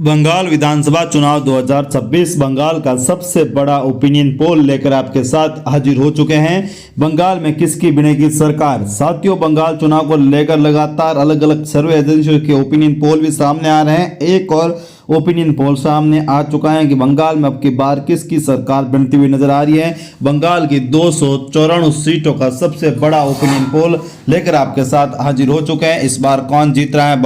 बंगाल विधानसभा चुनाव 2026 बंगाल का सबसे बड़ा ओपिनियन पोल लेकर आपके साथ हाजिर हो चुके हैं। बंगाल में किसकी बनेगी सरकार। साथियों, बंगाल चुनाव को लेकर लगातार अलग अलग सर्वे एजेंसियों के ओपिनियन पोल भी सामने आ रहे हैं। एक और ओपिनियन पोल सामने आ चुका है कि बंगाल में अब की बार किसकी सरकार बनती हुई नजर आ रही है। बंगाल की 294 सीटों का सबसे बड़ा ओपिनियन पोल लेकर आपके साथ हाजिर हो चुके हैं। इस बार कौन जीत रहा है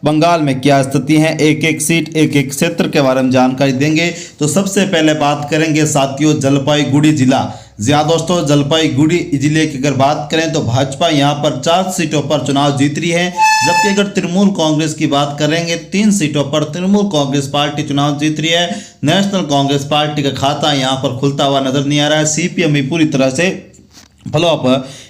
बंगाल में क्या स्थिति है, एक एक सीट एक एक क्षेत्र के बारे में जानकारी देंगे। तो सबसे पहले बात करेंगे साथियों जलपाईगुड़ी जिला। दोस्तों, जलपाईगुड़ी जिले की अगर बात करें तो भाजपा यहां पर 4 सीटों पर चुनाव जीत रही है, जबकि अगर तृणमूल कांग्रेस की बात करेंगे 3 सीटों पर तृणमूल कांग्रेस पार्टी चुनाव जीत रही है। नेशनल कांग्रेस पार्टी का खाता यहां पर खुलता हुआ नजर नहीं आ रहा है। सीपीएम भी पूरी तरह से फ्लॉप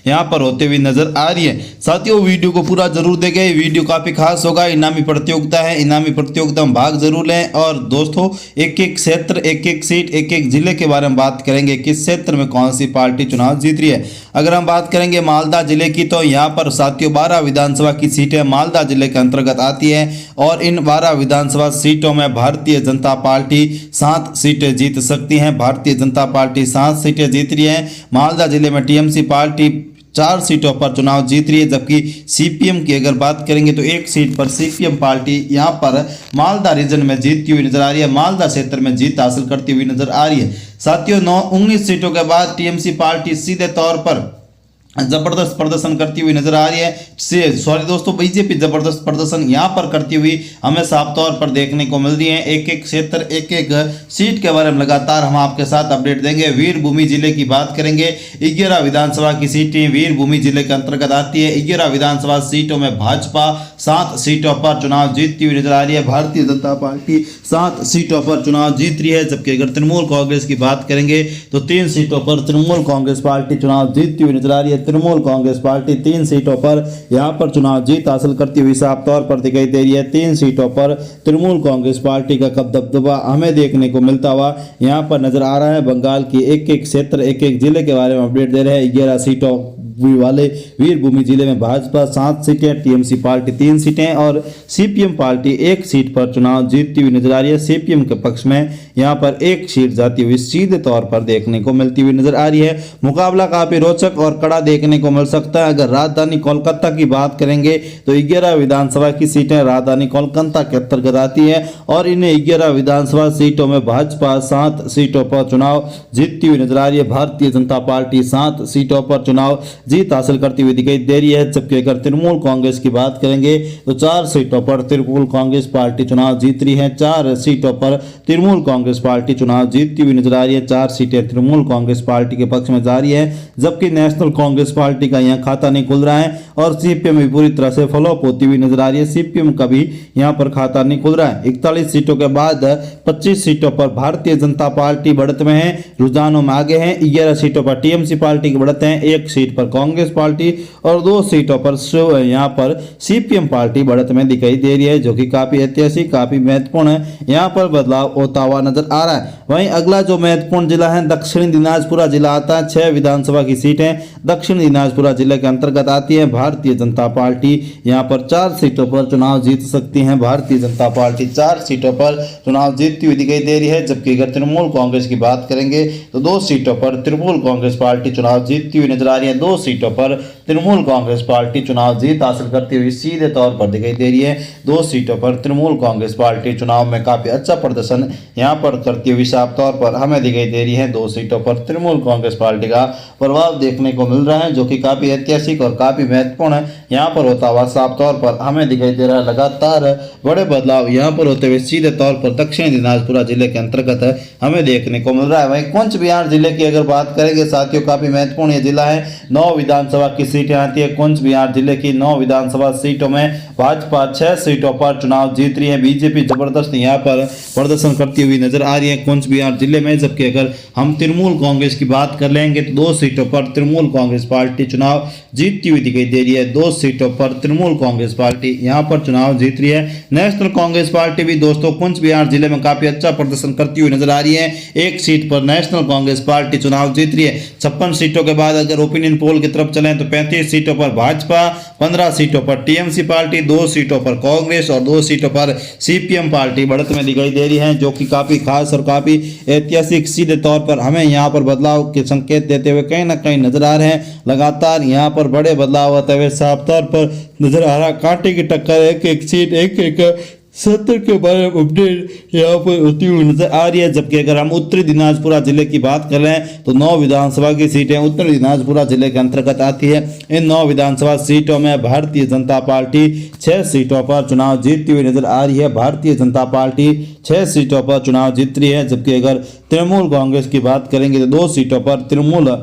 यहाँ पर होते हुए नजर आ रही है। साथियों, वीडियो को पूरा जरूर देखें, वीडियो काफी खास होगा। इनामी प्रतियोगिता है, इनामी प्रतियोगिता में भाग जरूर लें। और दोस्तों, एक एक क्षेत्र एक एक सीट एक एक जिले के बारे में बात करेंगे, किस क्षेत्र में कौन सी पार्टी चुनाव जीत रही है। अगर हम बात करेंगे मालदा जिले की तो यहाँ पर साथियों 12 विधानसभा की सीटें मालदा जिले के अंतर्गत आती है और इन 12 विधानसभा सीटों में भारतीय जनता पार्टी 7 सीटें जीत सकती है। भारतीय जनता पार्टी 7 सीटें जीत रही है। मालदा जिले में टीएमसी पार्टी 4 सीटों पर चुनाव जीत रही है, जबकि सीपीएम की अगर बात करेंगे तो 1 सीट पर सीपीएम पार्टी यहां पर मालदा रीजन में जीतती हुई नजर आ रही है, मालदा क्षेत्र में जीत हासिल करती हुई नजर आ रही है। साथियों, 19 सीटों के बाद टीएमसी पार्टी सीधे तौर पर जबरदस्त प्रदर्शन करती हुई नजर आ रही है। सॉरी दोस्तों, बीजेपी जबरदस्त प्रदर्शन यहां पर करती हुई हमें साफ तौर पर देखने को मिल रही है। एक एक क्षेत्र एक एक सीट के बारे में लगातार हम आपके साथ अपडेट देंगे। वीरभूमि जिले की बात करेंगे, 11 विधानसभा की सीटें वीरभूमि जिले के अंतर्गत आती है। 11 विधानसभा सीटों में भाजपा 7 सीटों पर चुनाव जीतती हुई नजर आ रही है। भारतीय जनता पार्टी 7 सीटों पर चुनाव जीत रही है, जबकि अगर तृणमूल कांग्रेस की बात करेंगे तो 3 सीटों पर तृणमूल कांग्रेस पार्टी चुनाव जीतती हुई नजर आ रही है। तृणमूल कांग्रेस पार्टी 3 सीटों पर यहां पर चुनाव जीत हासिल करती हुई साफ तौर पर दिखाई दे रही है। 3 सीटों पर तृणमूल कांग्रेस पार्टी का कब दबदबा हमें देखने को मिलता हुआ यहां पर नजर आ रहा है। बंगाल की एक एक क्षेत्र एक एक जिले के बारे में अपडेट दे रहे हैं। 11 सीटों वाले वीरभूमि जिले में भाजपा 7 सीटें, टीएमसी पार्टी 3 सीटें और सीपीएम पार्टी 1 सीट पर चुनाव जीतती हुई नजर आ रही है। सीपीएम के पक्ष में यहां पर 1 सीट जाती हुई सीधे तौर पर देखने को मिलती हुई नजर आ रही है। मुकाबला काफी रोचक और कड़ा देखने को मिल सकता है। अगर राजधानी कोलकाता की बात करेंगे तो 11 विधानसभा की सीटें राजधानी कोलकाता के अंतर्गत आती है और इन 11 विधानसभा सीटों में भाजपा 7 सीटों पर चुनाव जीतती हुई नजर आ रही है। भारतीय जनता पार्टी 7 सीटों पर चुनाव जीत हासिल करती हुई दिखाई दे रही है, जबकि अगर तृणमूल कांग्रेस की बात करेंगे तो 4 सीटों पर तृणमूल कांग्रेस पार्टी चुनाव जीत रही है। 4 सीटों पर तृणमूल कांग्रेस पार्टी चुनाव जीतती हुई नजर आ रही है। 4 सीटें तृणमूल कांग्रेस पार्टी के पक्ष में जारी है, जबकि नेशनल कांग्रेस पार्टी का यहां खाता नहीं खुल रहा है और सीपीएम भी पूरी तरह से फ्लॉप होती हुई नजर आ रही है। सीपीएम का भी यहां पर खाता नहीं खुल रहा है। 41 सीटों के बाद 25 सीटों पर भारतीय जनता पार्टी बढ़त में है, रुझानों में आगे है। 11 सीटों पर टीएमसी पार्टी की बढ़त है, 1 सीट पर कांग्रेस पार्टी और 2 सीटों पर यहां पर सीपीएम पार्टी बढ़त में दिखाई दे रही है, जो कि काफी ऐतिहासिक काफी महत्वपूर्ण है। यहां पर बदलाव होता हुआ नजर आ रहा है। वहीं अगला जो महत्वपूर्ण जिला है दक्षिणी दिनाजपुरा जिला आता है। 6 विधानसभा की सीटें दक्षिण दिनाजपुरा जिले के अंतर्गत आती है। भारतीय जनता पार्टी यहां पर 4 सीटों पर चुनाव जीत सकती है। भारतीय जनता पार्टी 4 सीटों पर चुनाव जीतती हुई दिखाई दे रही है, जबकि अगर तृणमूल कांग्रेस की बात करेंगे तो 2 सीटों पर तृणमूल कांग्रेस पार्टी चुनाव जीतती हुई नजर आ रही है। 2 सीटों पर तृणमूल कांग्रेस पार्टी चुनाव जीत हासिल करती हुई सीधे तौर पर दिखाई दे रही है। 2 सीटों पर तृणमूल कांग्रेस पार्टी चुनाव में काफी अच्छा प्रदर्शन यहां पर करती हुई साफ तौर पर हमें दिखाई दे रही है। 2 सीटों पर तृणमूल कांग्रेस पार्टी का प्रभाव देखने को मिल रहा है, जो कि काफी ऐतिहासिक और काफी महत्वपूर्ण है। यहां पर होता हुआ साफ तौर पर हमें दिखाई दे रहा है। लगातार बड़े बदलाव यहां पर होते हुए सीधे तौर पर दक्षिण दिनाजपुरा जिले के अंतर्गत हमें देखने को मिल रहा है। वहीं कुंच बिहार जिले की अगर बात करेंगे साथियों, काफी महत्वपूर्ण ये जिला है। 9 विधानसभा की सीटें आती है कुंच बिहार जिले की। 9 विधानसभा सीटों में भाजपा 6 सीटों पर चुनाव जीत रही है। बीजेपी जबरदस्त यहां पर प्रदर्शन करती हुई नजर आ रही है कुंच बिहार जिले में, जबकि अगर हम तृणमूल कांग्रेस की बात कर लेंगे तो 2 सीटों पर तृणमूल कांग्रेस पार्टी चुनाव जीतती हुई दिखाई दे रही है। 2 सीटों पर तृणमूल कांग्रेस पार्टी यहां पर चुनाव जीत रही है। नेशनल कांग्रेस पार्टी भी दोस्तों कुंच बिहार जिले में काफी अच्छा प्रदर्शन करती हुई नजर आ रही है। 1 सीट पर नेशनल कांग्रेस पार्टी चुनाव जीत रही है। 56 सीटों के बाद अगर ओपिनियन पोल की तरफ चलें तो 33 सीटों पर भाजपा, 15 सीटों पर टीएमसी पार्टी, 2 सीटों पर कांग्रेस और 2 सीटों पर सीपीएम पार्टी बढ़त में दिखाई दे रही है, जो कि काफी खास और काफी ऐतिहासिक सीधे तौर पर हमें यहाँ पर बदलाव के संकेत देते हुए कहीं ना कहीं नजर आ रहे हैं। लगातार यहाँ पर बड़े बदलाव होते हुए साफ तौर पर नजर आ रहा। कांटे की टक्कर, एक एक सीट, एक एक सत्र के बारे में अपडेट यहाँ पर होती हुई नजर आ रही है। जबकि अगर हम उत्तरी दिनाजपुरा जिले की बात कर रहे हैं तो 9 विधानसभा की सीटें उत्तरी दिनाजपुरा जिले के अंतर्गत आती है। इन 9 विधानसभा सीटों में भारतीय जनता पार्टी 6 सीटों पर चुनाव जीतती हुई नजर आ रही है। भारतीय जनता पार्टी 6 सीटों पर चुनाव जीत रही है। जबकि अगर तृणमूल कांग्रेस की बात करेंगे तो 2 सीटों पर तृणमूल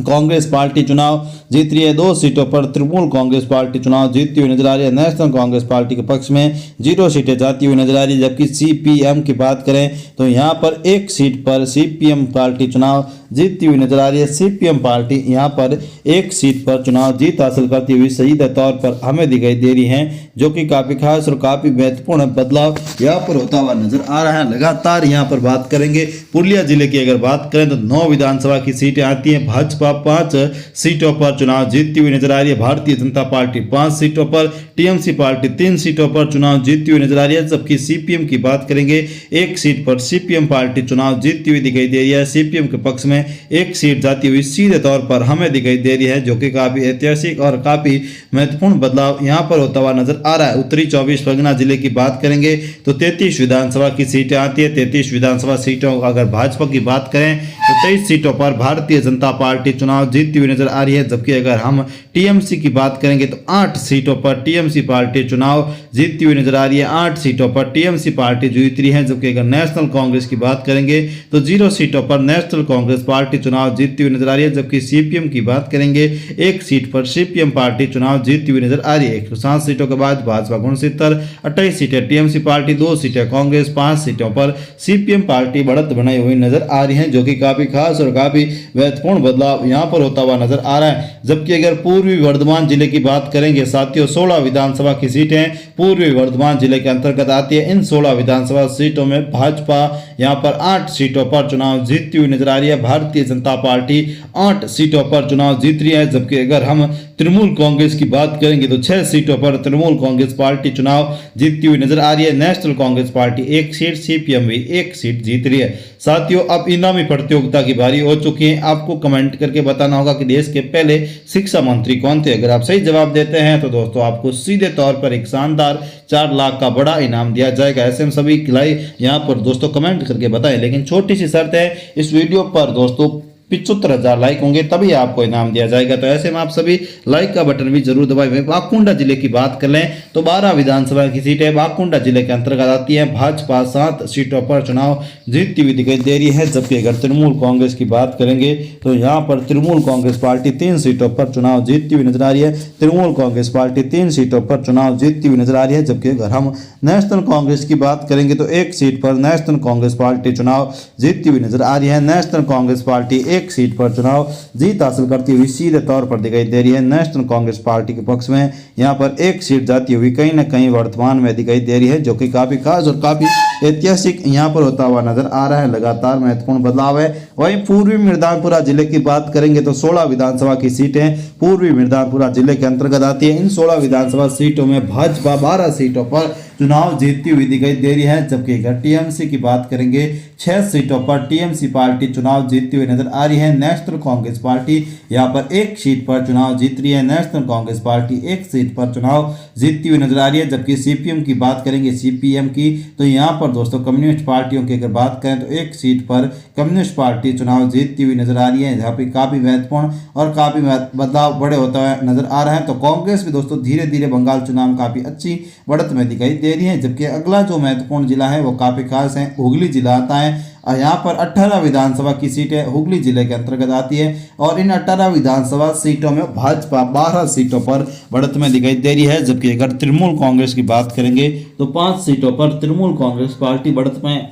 कांग्रेस पार्टी चुनाव जीत रही है। 2 सीटों पर तृणमूल कांग्रेस पार्टी चुनाव जीतती हुई नजर आ रही है। नेशनल कांग्रेस पार्टी के पक्ष में 0 सीटें जाती हुई नजर आ रही है। जबकि सीपीएम की बात करें तो यहाँ पर 1 सीट पर सीपीएम पार्टी चुनाव जीतती हुई नजर आ रही है। सीपीएम पार्टी यहाँ पर 1 सीट पर चुनाव जीत हासिल करती हुई सीधे तौर पर हमें दिखाई दे रही है, जो कि काफी खास और काफी महत्वपूर्ण बदलाव यहाँ पर होता हुआ नजर आ रहा है। लगातार यहाँ पर बात करेंगे पुरुलिया जिले की अगर बात करें तो 9 विधानसभा की सीटें आती हैं। भाजपा 5 सीटों पर चुनाव जीतती हुई नजर आ रही है। भारतीय जनता पार्टी 5 सीटों पर, टीएमसी पार्टी 3 सीटों पर चुनाव जीतती हुई नजर आ रही है। जबकि सीपीएम की बात करेंगे 1 सीट पर सीपीएम पार्टी चुनाव जीतती हुई दिखाई दे रही है। सीपीएम के पक्ष में 1 सीट जाती हुई सीधे तौर पर हमें दिखाई दे रही है, जो कि काफी ऐतिहासिक और काफी महत्वपूर्ण बदलाव यहाँ पर होता हुआ नजर आ रहा है। उत्तरी 24 परगना जिले की बात करेंगे तो 33 विधानसभा की सीटें आती है। 33 विधानसभा सीटों अगर भाजपा की बात करें तो 23 सीटों पर भारतीय जनता पार्टी चुनाव जीतती हुई नजर आ रही है। जबकि अगर हम टीएमसी की बात करेंगे तो 8 सीटों पर टीएमसी पार्टी चुनाव जीतती हुई नजर आ रही है। 8 सीटों पर टीएमसी पार्टी जीत रही है। जबकि अगर नेशनल कांग्रेस की बात करेंगे तो 0 सीटों पर नेशनल कांग्रेस पार्टी चुनाव जीतती हुई नजर आ रही है। जबकि सीपीएम की बात करेंगे 1 सीट पर सीपीएम पार्टी चुनाव जीतती हुई नजर आ रही है। 107 सीटों के बाद भाजपा 69, 28 सीटें टीएमसी पार्टी, 2 सीटें कांग्रेस, 5 सीटों पर सीपीएम पार्टी बढ़त बनाई हुई नजर आ रही है, जो कि काफी खास और काफी महत्वपूर्ण बदलाव यहाँ पर होता हुआ नजर आ रहा है। जबकि अगर पूर्वी वर्धमान जिले की बात करेंगे साथियों, 16 विधानसभा की सीटें पूर्वी वर्धमान जिले के अंतर्गत आती है। इन 16 विधानसभा सीटों में भाजपा यहाँ पर 8 सीटों पर चुनाव जीतती हुई नजर आ रही है। भारतीय जनता पार्टी 8 सीटों पर चुनाव जीत रही है। जबकि अगर हम तृणमूल कांग्रेस की बात करेंगे तो 6 सीटों पर तृणमूल कांग्रेस पार्टी चुनाव जीतती हुई नजर आ रही है। National Congress party 1 seat, CPM भी 1 सीट जीत रही है। साथियों, अब इनामी प्रतियोगिता की बारी हो चुकी है। आपको कमेंट करके बताना होगा कि देश के पहले शिक्षा मंत्री कौन थे। अगर आप सही जवाब देते हैं तो दोस्तों आपको सीधे तौर पर एक शानदार 4 लाख का बड़ा इनाम दिया जाएगा। ऐसे में सभी खिलाई यहाँ पर दोस्तों कमेंट करके बताएं। लेकिन छोटी सी शर्त है, इस वीडियो पर दोस्तों 75,000 लाइक होंगे तभी आपको इनाम दिया जाएगा। तो ऐसे में आप सभी लाइक का बटन भी जरूर दबाएं। वाकुंडा जिले की बात कर लें तो 12 विधानसभा की सीटें वाकुंडा जिले के अंतर्गत आती है। भाजपा 7 सीटों पर चुनाव जीतती हुई दिखाई दे रही है। जबकि अगर तृणमूल कांग्रेस की बात करेंगे तो यहाँ पर तृणमूल कांग्रेस पार्टी 3 सीटों पर चुनाव जीतती हुई नजर आ रही है। तृणमूल कांग्रेस पार्टी 3 सीटों पर चुनाव जीतती हुई नजर आ रही है। जबकि अगर हम नेशनल कांग्रेस की बात करेंगे तो 1 सीट पर नेशनल कांग्रेस पार्टी चुनाव जीतती हुई नजर आ रही है। नेशनल कांग्रेस पार्टी 1 सीट पर चुनाव जीत हासिल करती हुई सीधे तौर पर दिखाई दे रही है। नेशनल कांग्रेस पार्टी के पक्ष में यहाँ पर 1 सीट जाती हुई कहीं ना कहीं वर्तमान में दिखाई दे रही है, जो कि काफी खास और काफी ऐतिहासिक यहाँ पर होता हुआ नजर आ रहा है। लगातार महत्वपूर्ण बदलाव है। वहीं पूर्वी मिर्जापुरा जिले की बात करेंगे तो 16 विधानसभा की सीटें पूर्वी मिर्जापुरा जिले के अंतर्गत आती है। इन 16 विधानसभा सीटों में भाजपा 12 सीटों पर चुनाव जीतती हुई दिखाई दे रही है। जबकि अगर टीएमसी की बात करेंगे 6 सीटों पर टीएमसी पार्टी चुनाव जीतती हुई नजर आ रही है। नेशनल कांग्रेस पार्टी यहाँ पर 1 सीट पर चुनाव जीत रही है। नेशनल कांग्रेस पार्टी 1 सीट पर चुनाव जीतती हुई नजर आ रही है। जबकि सीपीएम की बात करेंगे सीपीएम की तो यहाँ पर दोस्तों कम्युनिस्ट पार्टियों की अगर बात करें तो 1 सीट पर कम्युनिस्ट पार्टी चुनाव जीतती हुई नजर आ रही है। यहाँ पे काफी महत्वपूर्ण और काफी बदलाव बड़े होता हुआ नजर आ रहे हैं। तो कांग्रेस भी दोस्तों धीरे धीरे बंगाल चुनाव में काफी अच्छी बढ़त में दिखाई दे रही है। जबकि अगला जो महत्वपूर्ण जिला है वो काफी खास है, हुगली जिला आता है। यहाँ पर 18 विधानसभा की सीटें हुगली जिले के अंतर्गत आती है और इन 18 विधानसभा सीटों में भाजपा 12 सीटों पर बढ़त में दिखाई दे रही है। जबकि अगर तृणमूल कांग्रेस की बात करेंगे तो 5 सीटों पर तृणमूल कांग्रेस पार्टी बढ़त में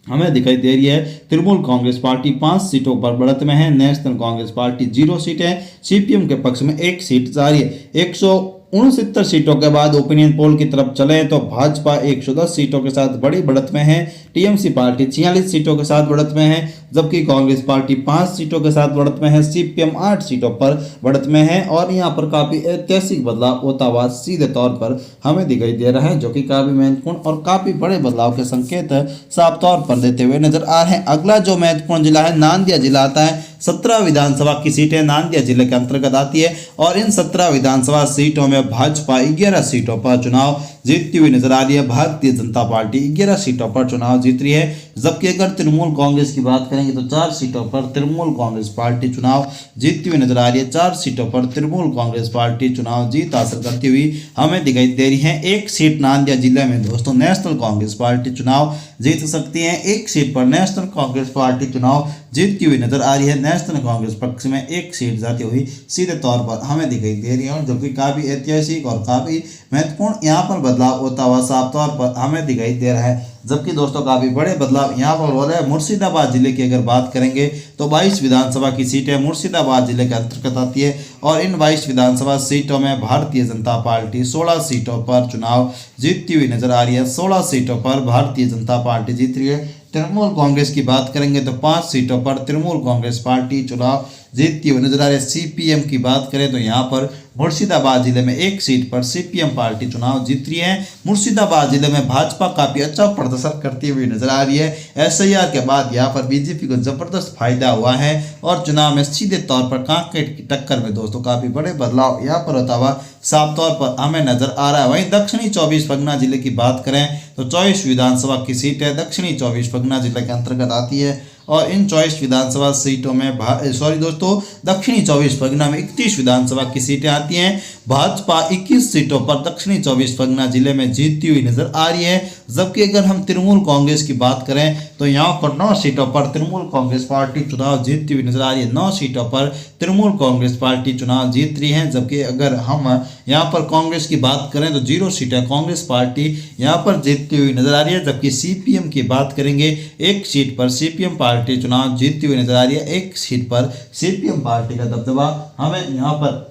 हमें दिखाई दे रही है। तृणमूल कांग्रेस पार्टी 5 सीटों पर बढ़त में है। नेशनल कांग्रेस पार्टी 0 सीट है। सीपीएम के पक्ष में 1 सीट जारी है। 69 सीटों के बाद ओपिनियन पोल की तरफ चले तो भाजपा 110 सीटों के साथ बड़ी बढ़त में है, टीएमसी पार्टी 46 सीटों के साथ बढ़त में है, जबकि कांग्रेस पार्टी 5 सीटों के साथ बढ़त में है, सीपीएम 8 सीटों पर बढ़त में है। और यहाँ पर काफी ऐतिहासिक बदलाव होता हुआ सीधे तौर पर हमें दिखाई दे रहा है, जो कि काफी महत्वपूर्ण और काफी बड़े बदलाव के संकेत साफ तौर पर देते हुए नजर आ रहे हैं। अगला जो महत्वपूर्ण जिला है नांदिया जिला आता है। 17 विधानसभा की सीटें नांदिया जिले के अंतर्गत आती है और इन 17 विधानसभा सीटों में भाजपा 11 सीटों पर चुनाव जीतती हुई नजर आ रही है। भारतीय जनता पार्टी 11 सीटों पर चुनाव जीत रही है, जबकि अगर तृणमूल कांग्रेस की बात करेंगे तो 4 सीटों पर तृणमूल कांग्रेस पार्टी चुनाव जीतती हुई नजर आ रही है। 4 सीटों पर तृणमूल कांग्रेस पार्टी चुनाव जीत हासिल करती हुई हमें दिखाई दे रही है। एक सीट नांदिया जिले में दोस्तों नेशनल कांग्रेस पार्टी चुनाव जीत सकती है। एक सीट पर नेशनल कांग्रेस पार्टी चुनाव जीतती हुई नजर आ रही है। नेशनल कांग्रेस पक्ष में एक सीट जाती हुई सीधे तौर पर हमें दिखाई दे रही है, और जो कि काफी ऐतिहासिक और काफी महत्वपूर्ण यहाँ पर बदलाव होता हुआ साफ तौर पर हमें दिखाई दे रहा है। जबकि दोस्तों काफी बड़े बदलाव यहाँ पर हो रहे हैं। मुर्शिदाबाद जिले की अगर बात करेंगे तो 22 विधानसभा की सीटें मुर्शिदाबाद जिले के अंतर्गत आती है और इन 22 विधानसभा सीटों में भारतीय जनता पार्टी 16 सीटों पर चुनाव जीतती हुई नजर आ रही है। 16 सीटों पर भारतीय जनता पार्टी जीत रही है। तृणमूल कांग्रेस की बात करेंगे तो 5 सीटों पर तृणमूल कांग्रेस पार्टी चुनाव जीतती हुई नजर आ रही है। सीपीएम की बात करें तो यहाँ पर मुर्शिदाबाद जिले में एक सीट पर सीपीएम पार्टी चुनाव जीत रही है। मुर्शिदाबाद जिले में भाजपा काफी अच्छा प्रदर्शन करती हुई नजर आ रही है। एसआईआर के बाद यहाँ पर बीजेपी को जबरदस्त फायदा हुआ है और चुनाव में सीधे तौर पर कांटे की टक्कर में दोस्तों काफी बड़े बदलाव यहाँ पर होता हुआ साफ तौर पर हमें नजर आ रहा है। वहीं दक्षिणी 24 परगना जिले की बात करें तो 24 विधानसभा की सीटें दक्षिणी 24 परगना जिले के अंतर्गत आती है और इन 24 विधानसभा सीटों में दक्षिणी 24 परगना में 31 विधानसभा की सीटें आती हैं। भाजपा 21 सीटों पर दक्षिणी 24 परगना जिले में जीतती हुई नजर आ रही है, जबकि अगर हम तृणमूल कांग्रेस की बात करें तो यहाँ पर 9 सीटों पर तृणमूल कांग्रेस पार्टी चुनाव जीतती हुई नजर आ रही है। 9 सीटों पर तृणमूल कांग्रेस पार्टी चुनाव जीत रही है, जबकि अगर हम यहाँ पर कांग्रेस की बात करें तो 0 सीटें कांग्रेस पार्टी यहाँ पर जीतती हुई नजर आ रही है। जबकि सीपीएम की बात करेंगे एक सीट पर सीपीएम पार्टी चुनाव जीतती हुई नजर आ रही है। एक सीट पर सीपीएम पार्टी का दबदबा हमें यहाँ पर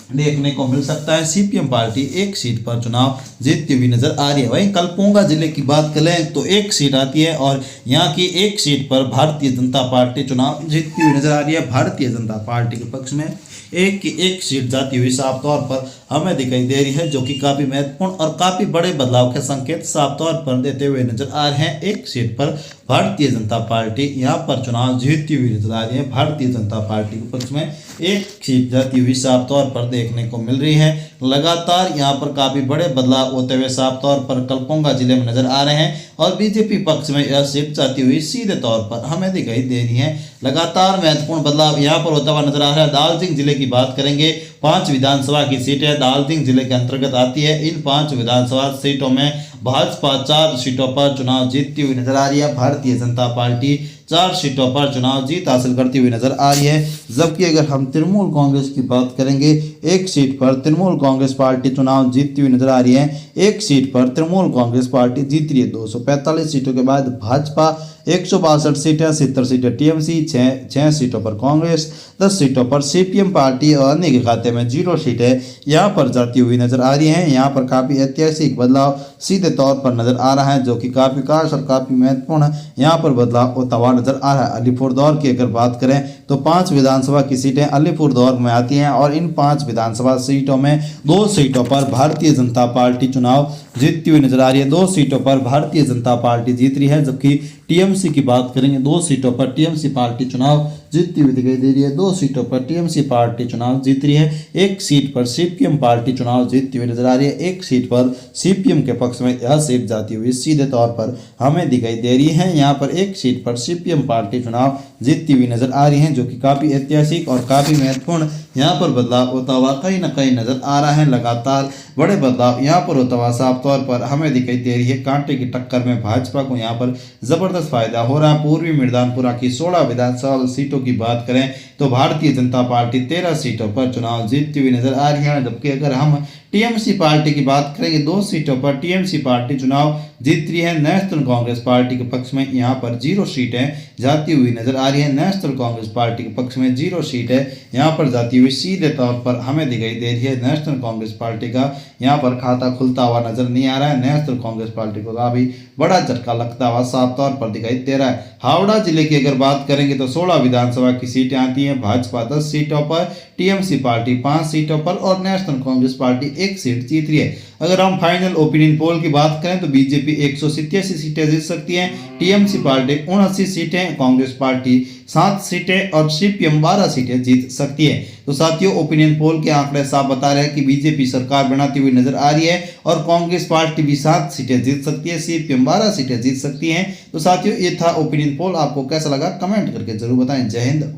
देखने को मिल सकता है। सीपीएम पार्टी एक सीट पर चुनाव जीतती हुई नजर आ रही है। वहीं कलपोंगा जिले की बात करें तो एक सीट आती है और यहाँ की एक सीट पर भारतीय जनता पार्टी चुनाव जीतती हुई नजर आ रही है। भारतीय जनता पार्टी के पक्ष में एक की एक सीट जाती हुई साफ तौर पर हमें दिखाई दे रही है, जो कि काफी महत्वपूर्ण और काफी बड़े बदलाव के संकेत साफ तौर पर देते हुए नजर आ रहे हैं। एक सीट पर भारतीय जनता पार्टी यहाँ पर चुनाव जीतती हुई नजर आ रही है। भारतीय जनता पार्टी के पक्ष में एक सीट जाती हुई साफ तौर पर देखने को मिल रही है। लगातार यहाँ पर काफी बड़े बदलाव होते हुए साफ तौर पर कलपोंगा जिले में नजर आ रहे हैं और बीजेपी पक्ष में यह सीट जाती हुई सीधे तौर पर हमें दिखाई दे रही है। लगातार महत्वपूर्ण बदलाव यहाँ पर होता हुआ नजर आ रहा है। दार्जिलिंग जिले की बात करेंगे 5 विधानसभा की सीटें दार्जिलिंग जिले के अंतर्गत आती है। इन 5 विधानसभा सीटों में भाजपा 4 सीटों पर चुनाव जीतती हुई नजर आ रही है। भारतीय जनता पार्टी 4 सीटों पर चुनाव जीत हासिल करती हुई नजर आ रही है। जबकि अगर हम तृणमूल कांग्रेस की बात करेंगे एक सीट पर तृणमूल कांग्रेस पार्टी चुनाव जीतती हुई नजर आ रही है। एक सीट पर तृणमूल कांग्रेस पार्टी जीत रही है। 245 सीटों के बाद भाजपा 162 सीटें, 70 सीटें टीएमसी, 6 सीटों पर कांग्रेस, 10 सीटों पर सीपीएम पार्टी और अन्य के खाते में 0 सीटें यहाँ पर जाती हुई नजर आ रही हैं। यहाँ पर काफी ऐतिहासिक बदलाव सीधे तौर पर नजर आ रहा है, जो कि काफी खास और काफी महत्वपूर्ण यहाँ पर बदलाव होता हुआ नजर आ रहा है। अलीपुरदौर की अगर बात करें तो 5 विधानसभा की सीटें अलीपुरदौर में आती हैं और इन 5 विधानसभा सीटों में 2 सीटों पर भारतीय जनता पार्टी चुनाव जीतती हुई नजर आ रही है। 2 सीटों पर भारतीय जनता पार्टी जीत रही है, जबकि टीएमसी की बात करेंगे 2 सीटों पर टीएमसी पार्टी चुनाव जीतती हुई दिखाई दे रही है। 2 सीटों पर टीएमसी पार्टी चुनाव जीत रही है। एक सीट पर सीपीएम पार्टी चुनाव जीतती हुई नजर आ रही है। एक सीट पर सीपीएम के पक्ष में यह सीट जाती हुई सीधे तौर पर हमें दिखाई दे रही है। यहाँ पर एक सीट पर सीपीएम पार्टी चुनाव जीतती हुई नजर आ रही है, जो कि काफी ऐतिहासिक और काफी महत्वपूर्ण यहाँ पर बदलाव होता हुआ कहीं ना कहीं नजर आ रहा है। लगातार बड़े बदलाव यहाँ पर होता हुआ साफ तौर पर हमें दिखाई दे रही है। कांटे की टक्कर में भाजपा को यहाँ पर जबरदस्त फायदा हो रहा है। पूर्वी मिर्जापुरा की 16 विधानसभा सीटों की बात करें तो भारतीय जनता पार्टी 13 सीटों पर चुनाव जीतती हुई नजर आ रही है, जबकि अगर हम टीएमसी पार्टी की बात करेंगे 2 सीटों पर टीएमसी पार्टी चुनाव जीत रही है। नेशनल कांग्रेस पार्टी के पक्ष में यहाँ पर 0 सीटें जाती हुई नजर आ रही है। नेशनल कांग्रेस पार्टी के पक्ष में 0 सीटें यहाँ पर जाती हुई सीधे तौर पर हमें दिखाई दे रही है। नेशनल कांग्रेस पार्टी का यहाँ पर खाता खुलता हुआ नजर नहीं आ रहा है। नेशनल कांग्रेस पार्टी को अभी बड़ा झटका लगता हुआ साफ तौर पर दिखाई दे रहा है। हावड़ा जिले की अगर बात करेंगे तो 16 विधानसभा की सीटें आती हैं। भाजपा 10 सीटों पर, टीएमसी पार्टी 5 सीटों पर और नेशनल कांग्रेस पार्टी 1 सीट जीत रही है। अगर हम फाइनल ओपिनियन पोल की बात करें तो बीजेपी 187 सीटें जीत सकती है, टीएमसी पार्टी 79 सीटें, कांग्रेस पार्टी 7 सीटें और सीपीएम 12 सीटें जीत सकती है। तो साथियों, ओपिनियन पोल के आंकड़े साफ बता रहे हैं कि बीजेपी सरकार बनाती हुई नजर आ रही है और कांग्रेस पार्टी भी 7 सीटें जीत सकती है, सीपीएम 12 सीटें जीत सकती हैं। तो साथियों, ये था ओपिनियन पोल। आपको कैसा लगा कमेंट करके जरूर बताएं। जय हिंद।